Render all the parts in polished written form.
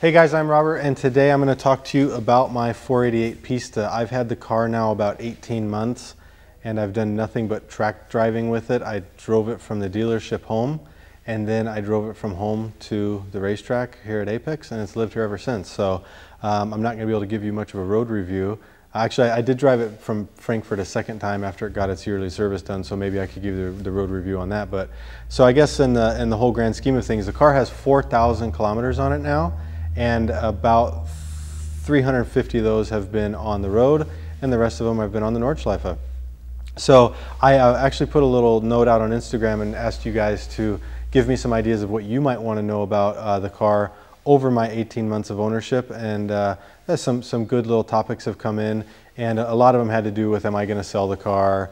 Hey guys, I'm Robert, and today I'm going to talk to you about my 488 Pista. I've had the car now about 18 months, and I've done nothing but track driving with it. I drove it from the dealership home, and then I drove it from home to the racetrack here at Apex, and it's lived here ever since. So I'm not going to be able to give you much of a road review. Actually, I did drive it from Frankfurt a second time after it got its yearly service done, so maybe I could give you the road review on that. But so I guess in the whole grand scheme of things, the car has 4,000 kilometers on it now, and about 350 of those have been on the road, and the rest of them have been on the Nordschleife. So I actually put a little note out on Instagram and asked you guys to give me some ideas of what you might want to know about the car over my 18 months of ownership, and some good little topics have come in, and a lot of them had to do with, am I going to sell the car,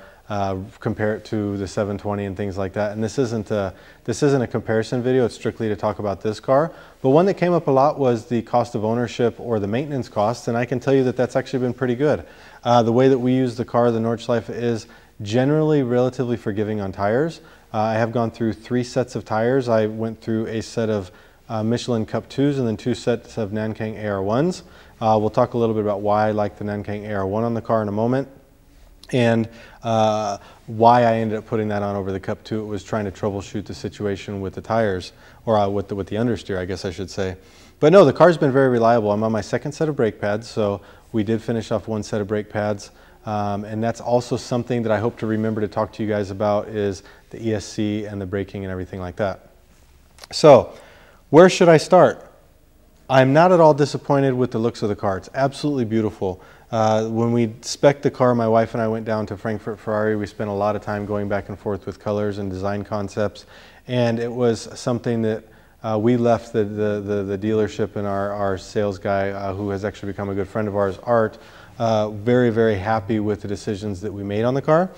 compare it to the 720 and things like that. And this isn't a comparison video, it's strictly to talk about this car. But one that came up a lot was the cost of ownership or the maintenance costs, and I can tell you that that's actually been pretty good. The way that we use the car, the Nordschleife, is generally relatively forgiving on tires. I have gone through 3 sets of tires. I went through a set of Michelin Cup 2s and then 2 sets of Nankang AR1s. We'll talk a little bit about why I like the Nankang AR1 on the car in a moment, and why I ended up putting that on over the Cup 2. It was trying to troubleshoot the situation with the tires, or with the understeer, I guess I should say. But no, the car's been very reliable. I'm on my 2nd set of brake pads, so we did finish off 1 set of brake pads. And that's also something that I hope to remember to talk to you guys about, is the ESC and the braking and everything like that. So where should I start? I'm not at all disappointed with the looks of the car. It's absolutely beautiful. When we spec'd the car, my wife and I went down to Frankfurt Ferrari. We spent a lot of time going back and forth with colors and design concepts, and it was something that we left the dealership and our sales guy, who has actually become a good friend of ours, Art, very, very happy with the decisions that we made on the car.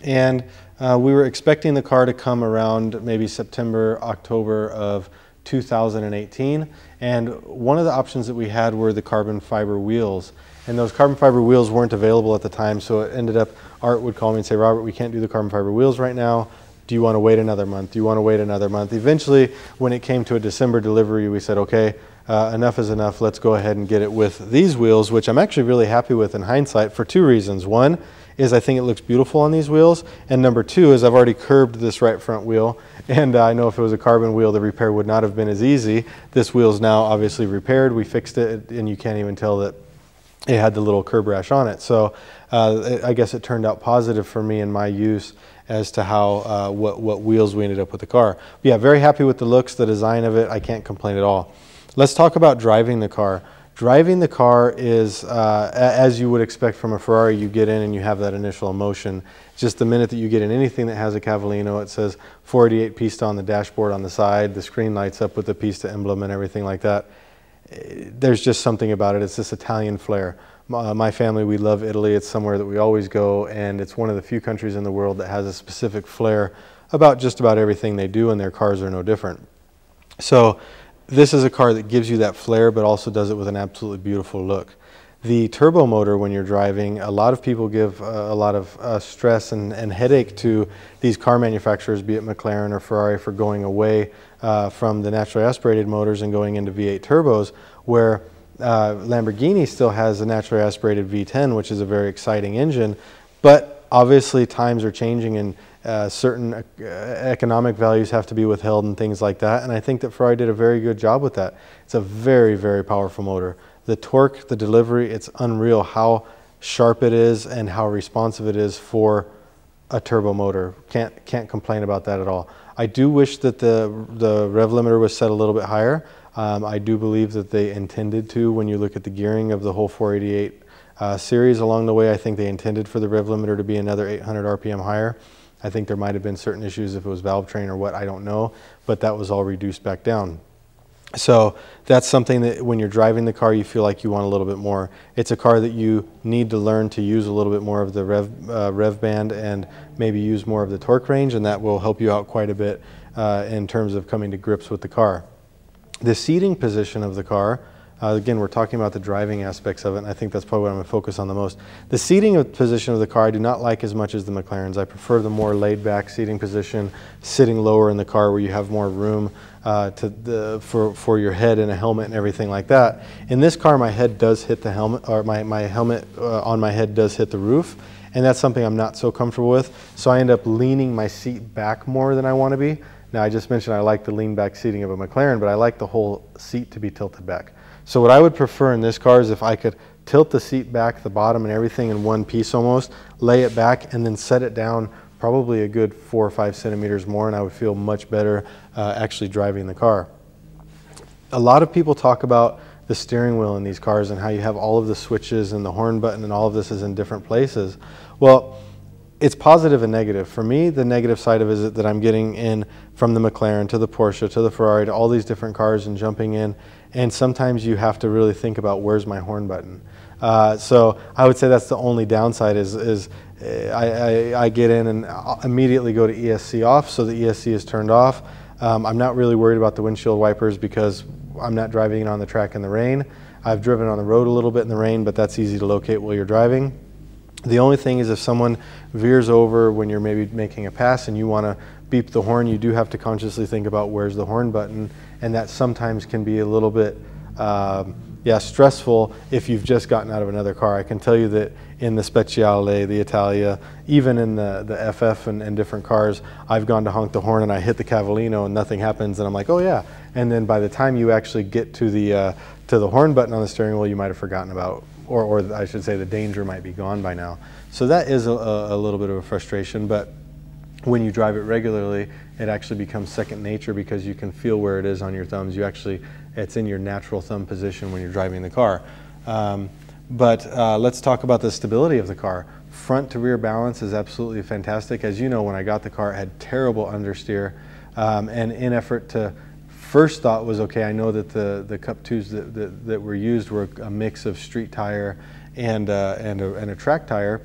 And we were expecting the car to come around maybe September, October of 2018, and one of the options that we had were the carbon fiber wheels, and those carbon fiber wheels weren't available at the time. So it ended up, Art would call me and say, Robert, we can't do the carbon fiber wheels right now. Do you want to wait another month? Do you want to wait another month? Eventually, when it came to a December delivery, we said, okay, enough is enough. Let's go ahead and get it with these wheels, which I'm actually really happy with in hindsight for 2 reasons. One is I think it looks beautiful on these wheels, and number 2 is I've already curbed this right front wheel, and I know if it was a carbon wheel, the repair would not have been as easy. This wheel's now obviously repaired. We fixed it, and you can't even tell that it had the little curb rash on it. So I guess it turned out positive for me in my use as to how what wheels we ended up with the car. But yeah, very happy with the looks, the design of it. I can't complain at all. Let's talk about driving the car. Driving the car is, as you would expect from a Ferrari, you get in and you have that initial emotion. Just the minute that you get in anything that has a Cavallino, it says 488 Pista on the dashboard on the side, the screen lights up with the Pista emblem and everything like that. There's just something about it. It's this Italian flair. My family, we love Italy. It's somewhere that we always go, and it's one of the few countries in the world that has a specific flair about just about everything they do, and their cars are no different. So this is a car that gives you that flair, but also does it with an absolutely beautiful look. The turbo motor, when you're driving, a lot of people give a lot of stress and headache to these car manufacturers, be it McLaren or Ferrari, for going away from the naturally aspirated motors and going into V8 turbos, where Lamborghini still has a naturally aspirated V10, which is a very exciting engine, but obviously times are changing, and certain economic values have to be withheld and things like that, and I think that Ferrari did a very good job with that. It's a very, very powerful motor. The torque, the delivery, it's unreal how sharp it is and how responsive it is for a turbo motor. Can't complain about that at all. I do wish that the rev limiter was set a little bit higher. I do believe that they intended to. When you look at the gearing of the whole 488 series along the way, I think they intended for the rev limiter to be another 800 RPM higher. I think there might have been certain issues if it was valve train or what, I don't know, but that was all reduced back down. So that's something that when you're driving the car, you feel like you want a little bit more. It's a car that you need to learn to use a little bit more of the rev band and maybe use more of the torque range, and that will help you out quite a bit in terms of coming to grips with the car. The seating position of the car Again, we're talking about the driving aspects of it, and I think that's probably what I'm going to focus on the most. The seating position of the car I do not like as much as the McLarens. I prefer the more laid-back seating position, sitting lower in the car where you have more room for your head and a helmet and everything like that. In this car, my head does hit the helmet, or my helmet on my head does hit the roof, and that's something I'm not so comfortable with. So I end up leaning my seat back more than I want to be. Now, I just mentioned I like the lean back seating of a McLaren, but I like the whole seat to be tilted back. So what I would prefer in this car is if I could tilt the seat back, the bottom and everything in one piece almost, lay it back and then set it down probably a good 4 or 5 centimeters more, and I would feel much better actually driving the car. A lot of people talk about the steering wheel in these cars and how you have all of the switches and the horn button and all of this is in different places. Well, it's positive and negative. For me, the negative side of it is that I'm getting in from the McLaren to the Porsche to the Ferrari to all these different cars and jumping in, and sometimes you have to really think about where's my horn button. So I would say that's the only downside is I get in and immediately go to ESC off, so the ESC is turned off. I'm not really worried about the windshield wipers because I'm not driving it on the track in the rain. I've driven on the road a little bit in the rain, but that's easy to locate while you're driving. The only thing is if someone veers over when you're maybe making a pass and you want to beep the horn, you do have to consciously think about where's the horn button, and that sometimes can be a little bit stressful if you've just gotten out of another car. I can tell you that in the Speciale, the Italia, even in the FF and different cars, I've gone to honk the horn and I hit the Cavallino and nothing happens, and I'm like, oh yeah. And then by the time you actually get to the horn button on the steering wheel, you might have forgotten about, or I should say the danger might be gone by now. So that is a little bit of a frustration, but when you drive it regularly, it actually becomes second nature because you can feel where it is on your thumbs. It's in your natural thumb position when you're driving the car. Let's talk about the stability of the car. Front to rear balance is absolutely fantastic. As you know, when I got the car, it had terrible understeer, and in effort to, first thought was, okay, I know that the Cup 2s that were used were a mix of street tire and a track tire.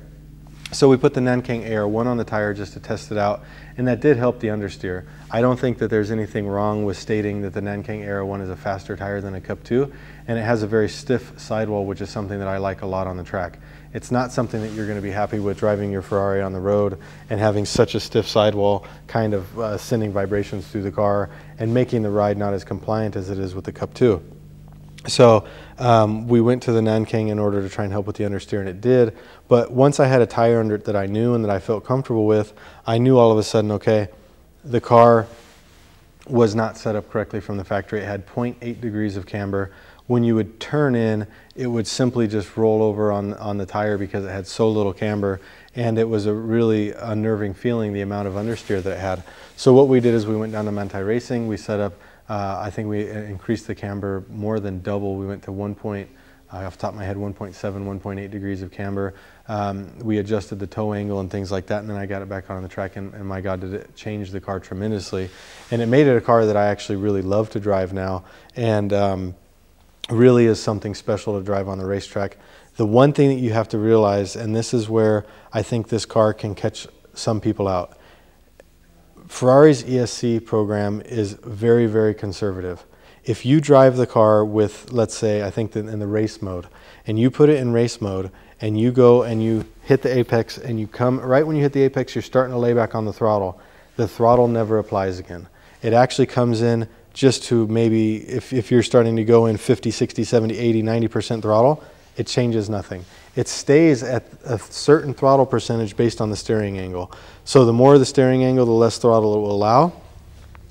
So we put the Nankang AR1 on the tire just to test it out, and that did help the understeer. I don't think that there's anything wrong with stating that the Nankang AR1 is a faster tire than a Cup 2, and it has a very stiff sidewall, which is something that I like a lot on the track. It's not something that you're going to be happy with driving your Ferrari on the road and having such a stiff sidewall kind of sending vibrations through the car and making the ride not as compliant as it is with the Cup 2. So we went to the Nankang in order to try and help with the understeer, and it did. But once I had a tire under it that I knew and that I felt comfortable with, I knew all of a sudden, okay, the car was not set up correctly from the factory. It had 0.8 degrees of camber. When you would turn in, it would simply just roll over on the tire because it had so little camber, and it was a really unnerving feeling, the amount of understeer that it had. So what we did is we went down to Manthey Racing. We set up, I think we increased the camber more than double. We went to off the top of my head, 1.7, 1.8 degrees of camber. We adjusted the toe angle and things like that, and then I got it back on the track, and my God, did it change the car tremendously. And it made it a car that I actually really love to drive now, and really is something special to drive on the racetrack. The one thing that you have to realize, and this is where I think this car can catch some people out, Ferrari's ESC program is very, very conservative. If you drive the car with, let's say, I think that in the race mode, and you put it in race mode, and you go and you hit the apex, and you come, right when you hit the apex, you're starting to lay back on the throttle never applies again. It actually comes in just to maybe, if you're starting to go in 50, 60, 70, 80, 90% throttle, it changes nothing. It stays at a certain throttle percentage based on the steering angle. So the more the steering angle, the less throttle it will allow.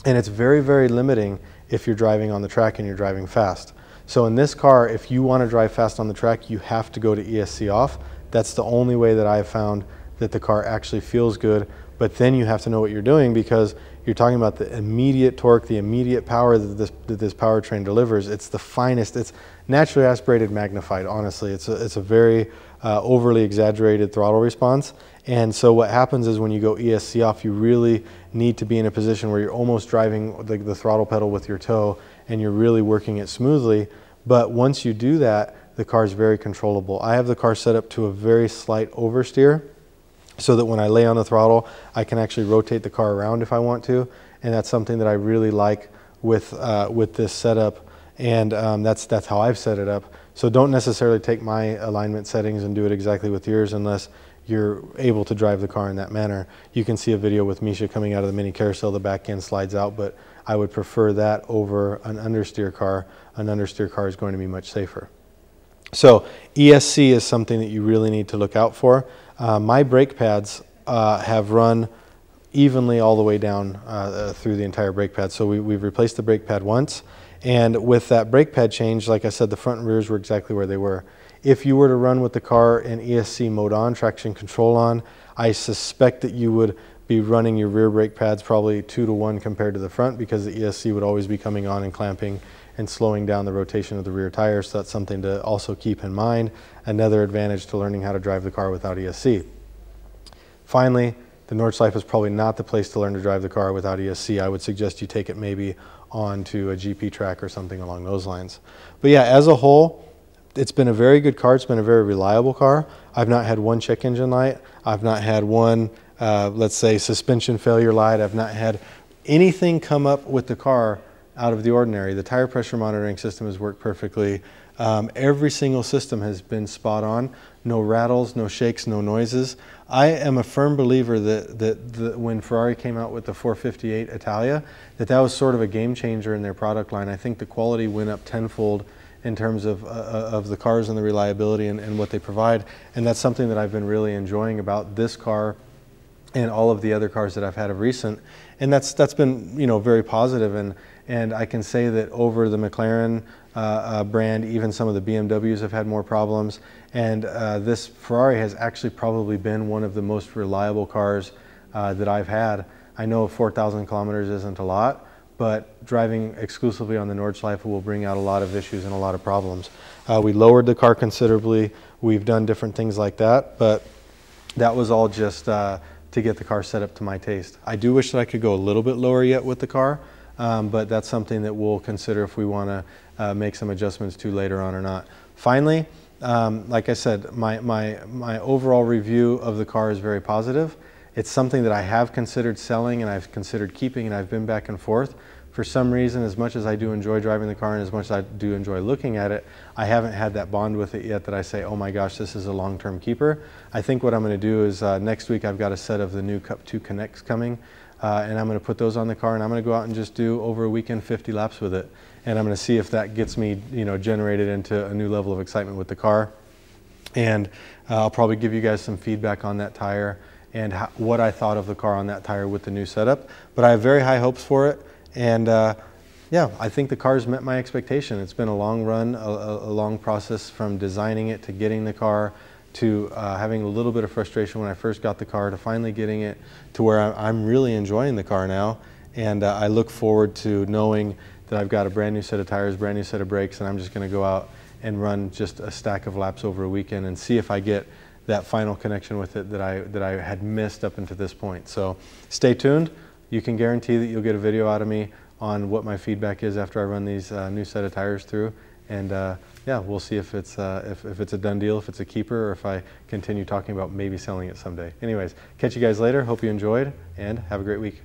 And it's very, very limiting if you're driving on the track and you're driving fast. So in this car, if you want to drive fast on the track, you have to go to ESC off. That's the only way that I've found that the car actually feels good. But then you have to know what you're doing, because you're talking about the immediate torque, the immediate power that this powertrain delivers. It's the finest. It's naturally aspirated magnified, honestly. It's a very overly exaggerated throttle response. And so what happens is when you go ESC off, you really need to be in a position where you're almost driving the throttle pedal with your toe, and you're really working it smoothly. But once you do that, the car is very controllable. I have the car set up to a very slight oversteer, so that when I lay on the throttle, I can actually rotate the car around if I want to, and that's something that I really like with this setup. and that's how I've set it up. So don't necessarily take my alignment settings and do it exactly with yours unless you're able to drive the car in that manner. You can see a video with Misha coming out of the mini carousel, the back end slides out, but I would prefer that over an understeer car. An understeer car is going to be much safer. So ESC is something that you really need to look out for. My brake pads have run evenly all the way down through the entire brake pad. So we've replaced the brake pad once, and with that brake pad change, like I said, the front and rears were exactly where they were. If you were to run with the car in ESC mode on, traction control on, I suspect that you would be running your rear brake pads probably 2 to 1 compared to the front, because the ESC would always be coming on and clamping and slowing down the rotation of the rear tires. So that's something to also keep in mind. Another advantage to learning how to drive the car without ESC. Finally, the Nordschleife is probably not the place to learn to drive the car without ESC. I would suggest you take it maybe onto a GP track or something along those lines. But yeah, as a whole, it's been a very good car. It's been a very reliable car. I've not had one check engine light. I've not had one, let's say, suspension failure light. I've not had anything come up with the car out of the ordinary. The tire pressure monitoring system has worked perfectly. Every single system has been spot on. No rattles, no shakes, no noises. I am a firm believer that when Ferrari came out with the 458 Italia, that was sort of a game changer in their product line. I think the quality went up tenfold in terms of the cars and the reliability and what they provide. And that's something that I've been really enjoying about this car and all of the other cars that I've had of recent. And that's been, you know, very positive. And I can say that over the McLaren brand, even some of the BMWs have had more problems. And this Ferrari has actually probably been one of the most reliable cars that I've had. I know 4,000 kilometers isn't a lot, but driving exclusively on the Nordschleife will bring out a lot of issues and a lot of problems. We lowered the car considerably. We've done different things like that, but that was all just to get the car set up to my taste. I do wish that I could go a little bit lower yet with the car, but that's something that we'll consider if we want to make some adjustments to later on or not. Finally, like I said, my overall review of the car is very positive. It's something that I have considered selling and I've considered keeping, and I've been back and forth. For some reason, as much as I do enjoy driving the car and as much as I do enjoy looking at it, I haven't had that bond with it yet that I say, oh my gosh, this is a long-term keeper. I think what I'm going to do is next week I've got a set of the new Cup 2 Connects coming, and I'm going to put those on the car, and I'm going to go out and just do over a weekend 50 laps with it. And I'm going to see if that gets me, you know, generated into a new level of excitement with the car. And I'll probably give you guys some feedback on that tire and what I thought of the car on that tire with the new setup. But I have very high hopes for it, and yeah, I think the car's met my expectation. It's been a long run, a long process from designing it to getting the car to having a little bit of frustration when I first got the car to finally getting it to where I'm really enjoying the car now. And I look forward to knowing that I've got a brand new set of tires, brand new set of brakes, and I'm just going to go out and run just a stack of laps over a weekend and see if I get that final connection with it that I had missed up until this point. So stay tuned. You can guarantee that you'll get a video out of me on what my feedback is after I run these new set of tires through. And yeah, we'll see if it's a done deal, if it's a keeper, or if I continue talking about maybe selling it someday. Anyways, catch you guys later. Hope you enjoyed, and have a great week.